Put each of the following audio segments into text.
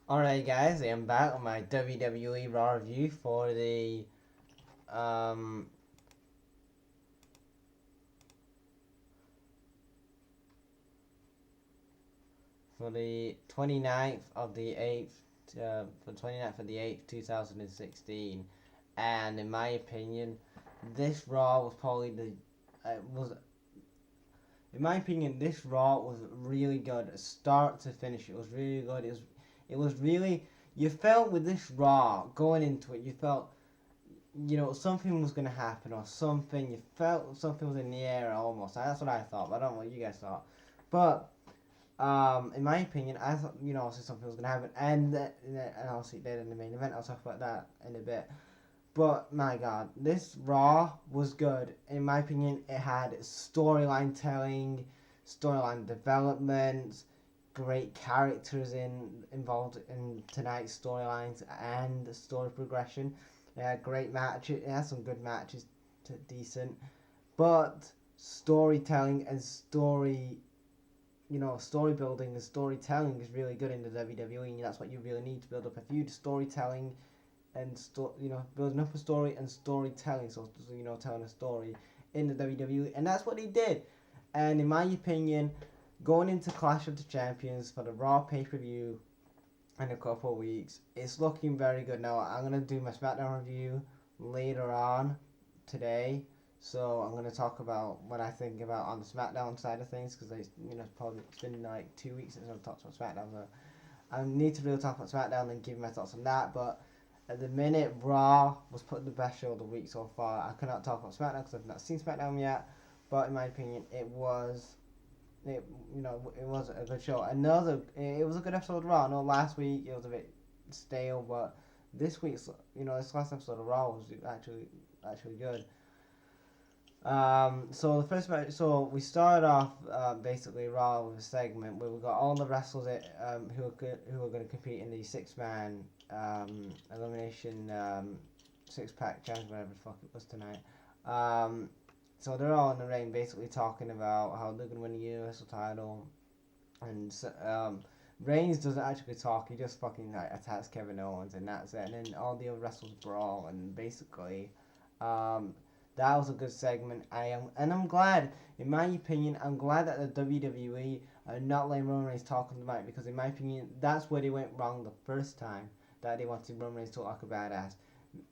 Alright guys, I am back on my WWE Raw review um for the 29th of the 8th for 29th of the 8th 2016, and in my opinion this Raw was probably the was in my opinion this Raw was really good start to finish. It was really good. It was really, you felt with this Raw going into it, you felt, something was gonna happen or something. You felt something was in the air almost. That's what I thought. But I don't know what you guys thought. But in my opinion, I thought, obviously something was gonna happen, and obviously it did in the main event. I'll talk about that in a bit. But my God, this Raw was good. In my opinion, it had storyline telling, storyline development, great characters involved in tonight's storylines and story progression. It had great matches. It had some good matches, decent, but storytelling and story building and storytelling is really good in the WWE. And that's what you really need to build up a feud: storytelling and building up a story and storytelling. So telling a story in the WWE, and that's what he did. And in my opinion, going into Clash of the Champions for the Raw pay-per-view in a couple of weeks, it's looking very good. Now I'm gonna do my SmackDown review later on today, so I'm gonna talk about what I think about on the SmackDown side of things, because probably it's been like 2 weeks since I've talked about SmackDown, so I need to really talk about SmackDown and give my thoughts on that. But at the minute, Raw was put the best show of the week so far. I cannot talk about SmackDown because I've not seen SmackDown yet, but in my opinion, it was a good show. It was a good episode of Raw. I know last week it was a bit stale, but this week's, this last episode of Raw was actually good. So the first match, so we started off basically Raw with a segment where we got all the wrestlers who are going to compete in the 6-man elimination 6-pack challenge, whatever the fuck it was tonight. So they're all in the ring, basically talking about how they're going to win the Universal title, and Reigns doesn't actually talk. He just fucking attacks Kevin Owens, and that's it. And then all the other wrestlers brawl, and basically, that was a good segment. I'm glad. In my opinion, I'm glad that the WWE are not letting Roman Reigns talk on the mic, because in my opinion, that's where they went wrong the first time, that they wanted Roman Reigns to talk like a badass.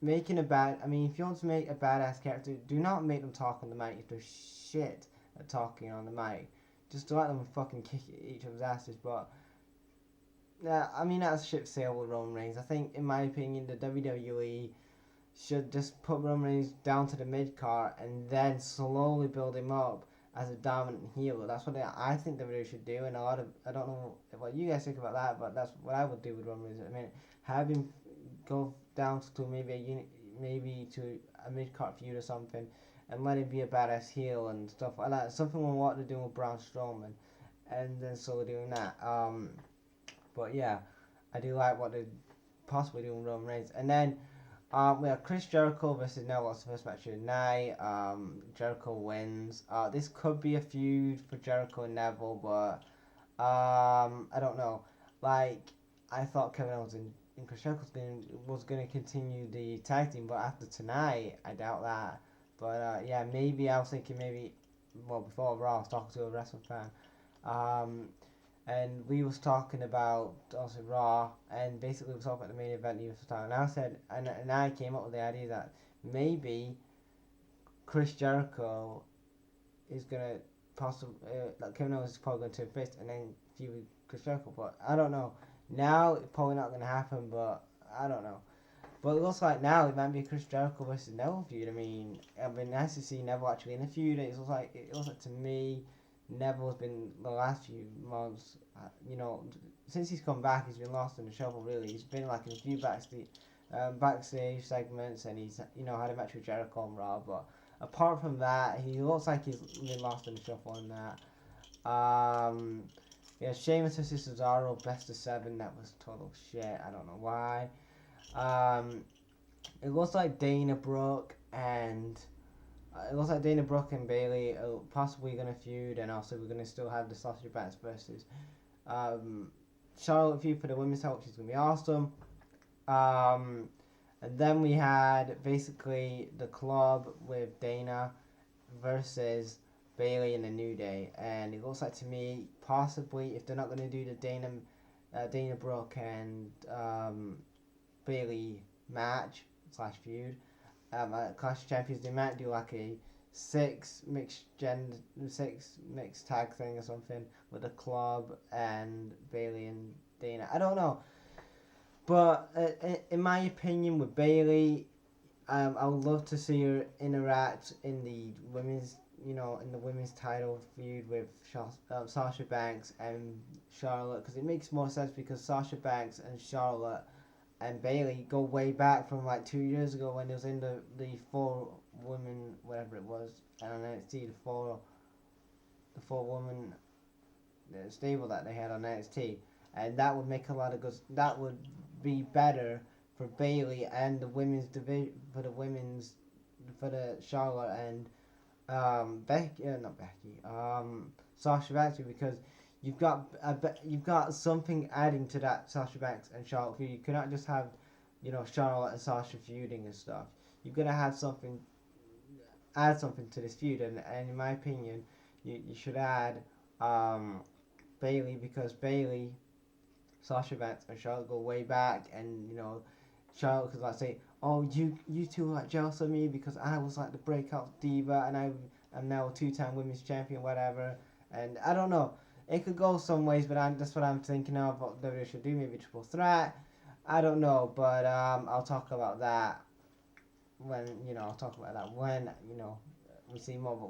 If you want to make a badass character, do not make them talk on the mic if they're shit at talking on the mic. Just let them fucking kick each other's asses. But yeah, that's ship sail with Roman Reigns. I think, in my opinion, the WWE should just put Roman Reigns down to the mid card and then slowly build him up as a dominant heel. That's what I think WWE should do. And I don't know what you guys think about that, but that's what I would do with Roman Reigns. Have him go down to maybe to a mid card feud or something, and let him be a badass heel and stuff like that. Something like what they're doing with Braun Strowman, and then slowly doing that. But yeah, I do like what they're possibly doing with Roman Reigns, and then. We have Chris Jericho versus Neville. That's the first match of the night. Jericho wins. This could be a feud for Jericho and Neville, but I don't know. Like, I thought Kevin Owens and Chris Jericho was going to continue the tag team, but after tonight, I doubt that. But yeah, maybe I was thinking before Raw, I was talking to a wrestling fan. And we was talking about also Raw, and basically we was talking about the main event Universal title. And I said, and I came up with the idea that maybe Chris Jericho is gonna possibly like Kevin Owens is probably going to turn face and then feud with Chris Jericho. But I don't know. Now it's probably not gonna happen, but I don't know. But it looks like now it might be a Chris Jericho versus Neville feud. It'd be nice to see Neville actually in the feud. It looks like to me, Neville's been the last few months, since he's come back, he's been lost in the shuffle. Really, he's been like in a few backstage segments, and he's had a match with Jericho on Raw. But apart from that, he looks like he's been lost in the shuffle on that. Yeah, Sheamus versus Cesaro, best of 7. That was total shit. I don't know why. It looks like Dana Brooke and Bailey are possibly going to feud, and also we're going to still have the Sausage Bats versus Charlotte feud for the women's title, which is gonna be awesome. Um, and then we had basically the club with Dana versus Bailey in the New Day, and it looks like to me possibly if they're not gonna do the Dana Brooke and Bailey match slash feud, at Clash of Champions they might do like a six mixed tag thing or something with the club and Bailey and Dana. I don't know, but in my opinion, with Bailey, I would love to see her interact in the women's title feud with Sasha Banks and Charlotte, because it makes more sense because Sasha Banks and Charlotte and Bailey go way back from like 2 years ago when it was in the four women whatever it was, and NXT the four woman stable that they had on NXT, and that would make a lot of good. That would be better for Bailey and the women's division for the Charlotte and Sasha Banks, because you've got something adding to that Sasha Banks and Charlotte feud. You cannot just have Charlotte and Sasha feuding and stuff. You're gonna have something add something to this feud, and in my opinion, you should add Bailey, because Bailey, Sasha Banks, and Charlotte go way back, and Charlotte could like say, "Oh, you two are like jealous of me because I was like the breakout diva, and I'm now a two-time women's champion, whatever." And I don't know, it could go some ways, but that's what I'm thinking of. What WWE should do, maybe triple threat. I don't know, but I'll talk about that when we see more. But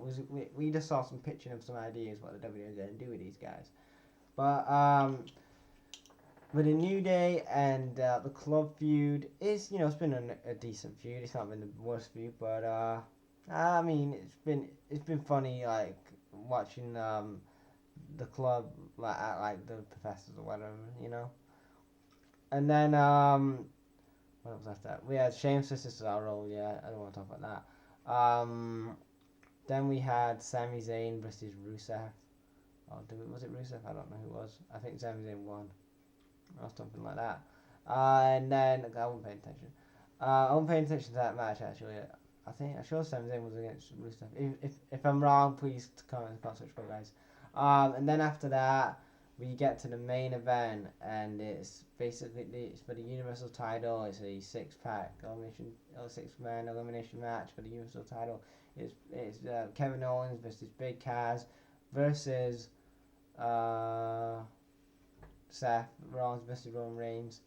we just saw some pitching of some ideas what the WWE are going to do with these guys. But with the New Day and the club feud, it's been a decent feud. It's not been the worst feud, but I mean it's been funny like watching the club like act like the professors or whatever. And then what was after that? We had Sheamus versus Cesaro. Yeah, I don't want to talk about that. Then we had Sami Zayn versus Rusev. Oh, was it Rusev? I don't know who it was. I think Sami Zayn won or something like that. And then I wasn't paying attention. I wasn't paying attention to that match actually. I'm sure Sami Zayn was against Rusev. If I'm wrong, please comment in the comment section, guys. And then after that, we get to the main event, and it's basically for the Universal title. It's a six-man elimination match for the Universal title. It's Kevin Owens versus Big Cass versus Seth Rollins versus Roman Reigns.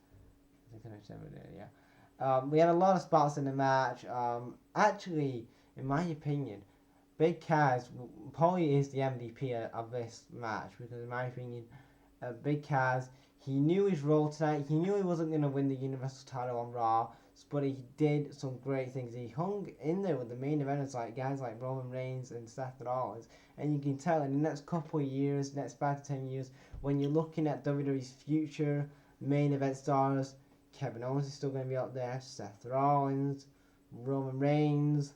I think I said it, yeah. We had a lot of spots in the match. Actually, in my opinion, Big Cass probably is the MVP of this match, because in my opinion, Big Cass, he knew his role tonight. He knew he wasn't going to win the Universal title on Raw, but he did some great things. He hung in there with the main eventers, like guys like Roman Reigns and Seth Rollins, and you can tell in the next couple of years, next 5 to 10 years, when you're looking at WWE's future main event stars, Kevin Owens is still going to be up there, Seth Rollins, Roman Reigns,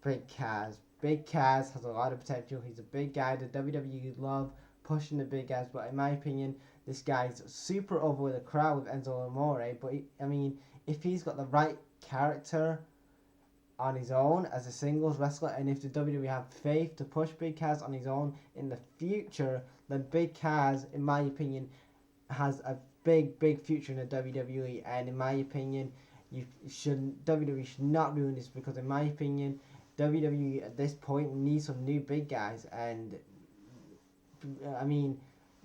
Big Cass. Big Cass has a lot of potential. He's a big guy. The WWE love pushing the big guys, but in my opinion, this guy's super over with the crowd with Enzo Amore. But if he's got the right character on his own as a singles wrestler, and if the WWE have faith to push Big Cass on his own in the future, then Big Cass, in my opinion, has a big future in the WWE. And in my opinion, WWE should not ruin this, because in my opinion, WWE at this point needs some new big guys. And I mean,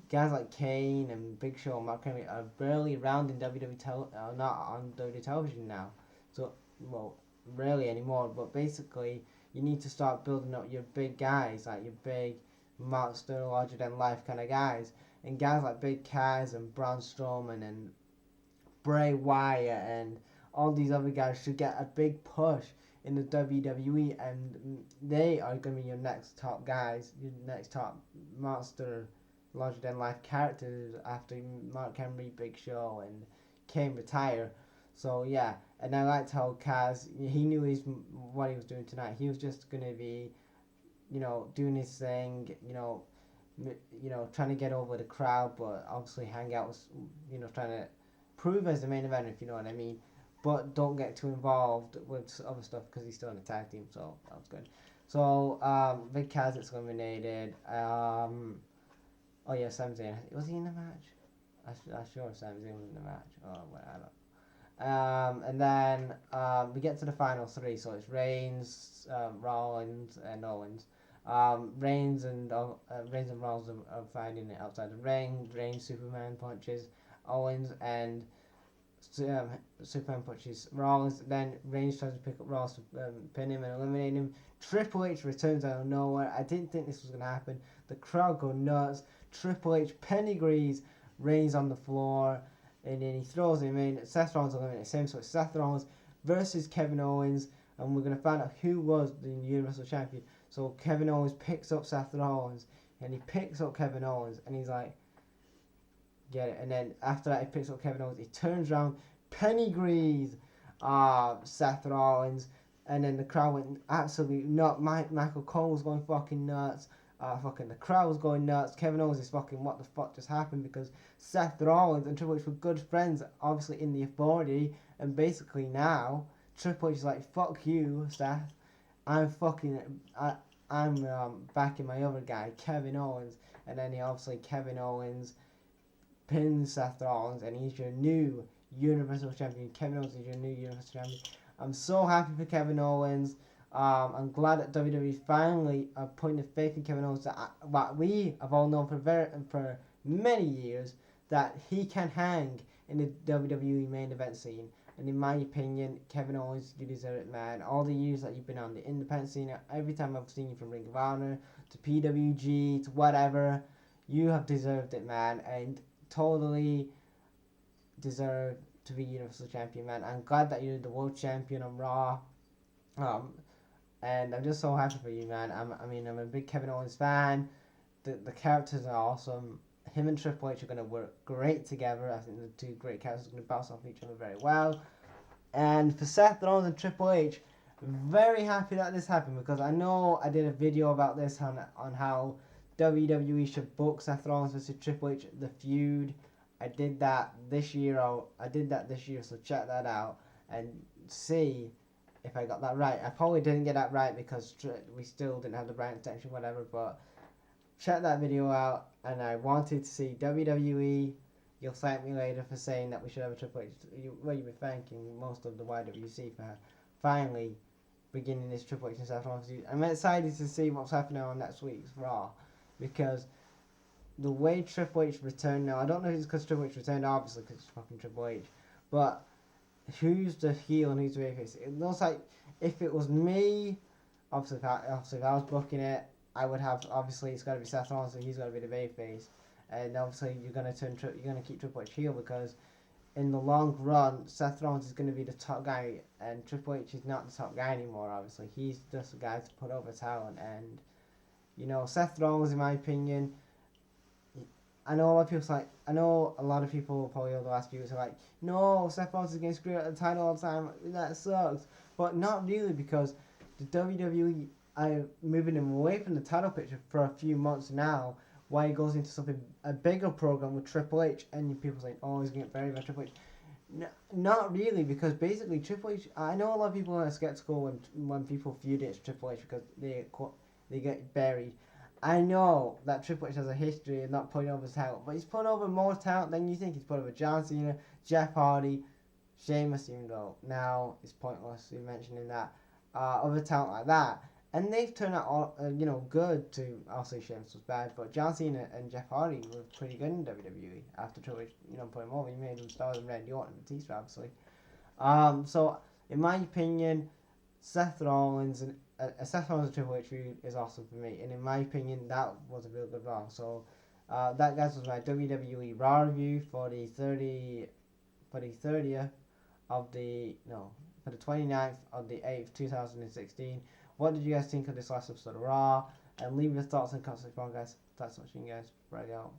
guys like Kane and Big Show and Mark Henry are barely around in not on WWE television now. So, well, rarely anymore. But basically, you need to start building up your big guys, like your big monster, larger than life kind of guys. And guys like Big Cass and Braun Strowman and Bray Wyatt and all these other guys should get a big push in the WWE, and they are going to be your next top guys, your next top monster, larger than life characters after Mark Henry, Big Show, and Kane retire. So yeah, and I liked how Cass, he knew what he was doing tonight. He was just going to be, doing his thing, trying to get over the crowd, but obviously hang out was, trying to prove as the main event, if you know what I mean. But don't get too involved with other stuff because he's still in the tag team, so that was good. So, Big Kazak's eliminated. Oh yeah, Sami Zayn. Was he in the match? I'm sure Sami Zayn was in the match. Oh, well, I don't. And then we get to the final three. So it's Reigns, Rollins, and Owens. Reigns and Rollins are finding it outside the ring. Reigns Superman punches Owens, and Superman punches Rollins. Then Reigns tries to pick up Rollins to pin him and eliminate him. Triple H returns out of nowhere. I didn't think this was gonna happen. The crowd go nuts. Triple H pedigrees Reigns on the floor, and then he throws him in. Seth Rollins eliminates him, so it's Seth Rollins versus Kevin Owens, and we're going to find out who was the Universal Champion. So Kevin Owens picks up Seth Rollins, and he picks up Kevin Owens, and he's like, get it. And then after that, he picks up Kevin Owens, he turns around, pedigrees Seth Rollins, and then the crowd went absolutely nuts. Michael Cole was going fucking nuts. The crowd was going nuts. Kevin Owens is fucking, what the fuck just happened? Because Seth Rollins and Triple H were good friends, obviously in the authority, and basically now Triple H is like, fuck you, Seth. I'm backing my other guy, Kevin Owens, and then Kevin Owens pins Seth Rollins, and he's your new Universal Champion. Kevin Owens is your new Universal Champion. I'm so happy for Kevin Owens. I'm glad that WWE finally are putting the faith in Kevin Owens that we have all known for many years, that he can hang in the WWE main event scene. And in my opinion, Kevin Owens, you deserve it, man. All the years that you've been on the independent scene, every time I've seen you from Ring of Honor to PWG to whatever, you have deserved it, man, and totally deserve to be Universal Champion, man. I'm glad that you're the World Champion on Raw. And I'm just so happy for you, man. I'm a big Kevin Owens fan. The characters are awesome. Him and Triple H are going to work great together. I think the two great characters are going to bounce off each other very well. And for Seth Rollins and Triple H, very happy that this happened, because I know I did a video about this on how WWE should book Seth Rollins versus Triple H, the feud. I did that this year, so check that out and see if I got that right. I probably didn't get that right because we still didn't have the brand extension, whatever, but check that video out. And I wanted to see WWE. You'll thank me later for saying that we should have a Triple H. You'll be thanking most of the YWC for finally beginning this Triple H and Seth Rollins feud. I'm excited to see what's happening on next week's Raw, because the way Triple H returned now, I don't know if it's because Triple H returned, obviously, because it's fucking Triple H, but who's the heel and who's the babyface? It looks like if it was me, obviously if I was booking it, I would have, obviously it's got to be Seth Rollins, so he's got to be the babyface, and obviously you're gonna keep Triple H heel, because in the long run, Seth Rollins is going to be the top guy, and Triple H is not the top guy anymore. Obviously, he's just a guy to put over talent, and Seth Rollins, in my opinion. I know a lot of people probably over the last few years are like, no, Seth Rollins is getting screwed at the title all the time. That sucks. But not really, because the WWE are moving him away from the title picture for a few months now, while he goes into a bigger program with Triple H, and people saying, oh, he's going to get buried by Triple H. Not really, because basically Triple H, I know a lot of people are skeptical when people feud against Triple H because they get buried. I know that Triple H has a history of not putting over talent, but he's put over more talent than you think. He's put over John Cena, Jeff Hardy, Sheamus, even though now it's pointless in mentioning that, other talent like that. And they've turned out, good to, I'll say Sheamus was bad, but John Cena and Jeff Hardy were pretty good in WWE after Triple H, put him over. He made them stars in Randy Orton and Batista, obviously. So, in my opinion, Seth Rollins and Triple H feud is awesome for me, and in my opinion, that was a real good Raw. So, that guys was my WWE Raw review for the 30th of the 29th of the 8th, 2016. What did you guys think of this last episode of Raw? And leave your thoughts in the comments below, guys. Thanks for watching, guys. Right out.